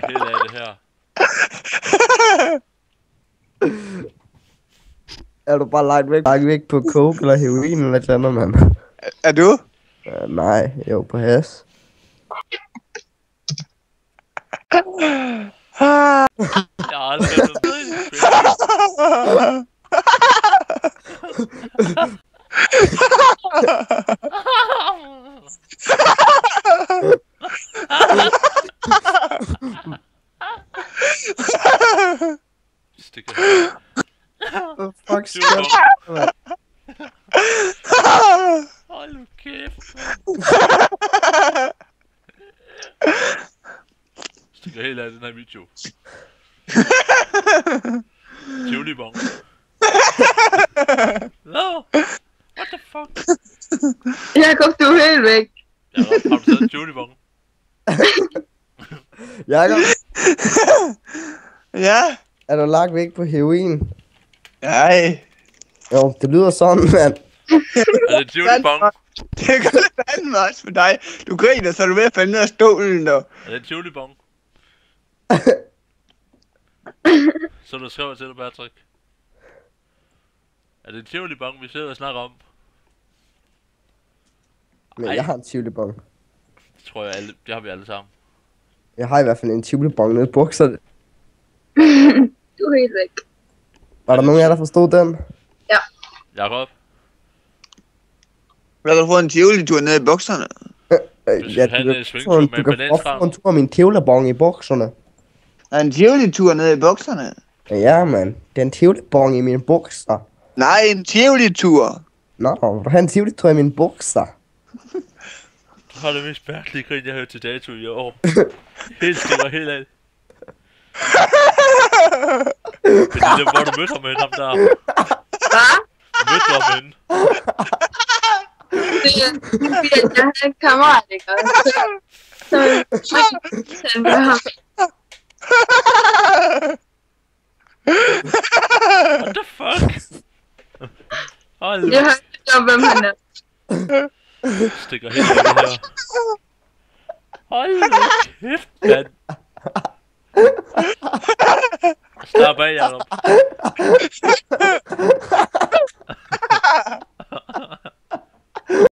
Helt af det her. Er du bare lagt væk på coke eller heroin eller et eller andet, mand? Er du? Nej, jo på has. Jeg har aldrig været med. Stikker. Fuck, Tyvebong. skørt. Hold nu kæft. Stikker helt af den her video. Tivoli-bong. No! What the fuck? Jakob, du er helt væk. Jakob, har du taget en Tivoli-bong? Jakob, Ja. er du lagt væk på heroin? Nej. Jo, det lyder sådan, mand. Er det Tivoli-bong? Det gør det fandme også for dig. Du griner, så er du ved at falde ned af stolen, dog. Er det en Tivoli-bong? Så du skriver til dig, Patrick. Er det en Tivoli-bong, vi sidder og snakker om? Men Ej. jeg har en tivoli-bong. Det tror jeg alle, det har vi alle sammen. Jeg har i hvert fald en tivoli-bong nede i bukserne. Du er helt væk. Var der nogen af jer, der forstod den? Jakob, Jeg kan få en tivoli-tur ned i bukserne. Hvis han er svingtur med du kan bananskrald. få en tur med min tivoli-bong i bukserne. Der er en tivoli-tur ned i bukserne. Ja, mand. Det er en tivoli-bong i mine bukser. Nej, en tivoli-tur. Nå, du har en tivoli-tur i mine bukser. du har det mest mærkelige grin, jeg har hørt til dato i år. Helt stikker helt af. Pernille, hvor du mødte ham hen, ham der? Hvad? Mødte du ham hen? Det er fordi, jeg har en kammerat, ikke? Så med ham. What the fuck? Hold Jeg nu. har ikke om, hvem han er. Stikker helt af det her. Hold nu kæft, mand. Slap af, Jacob.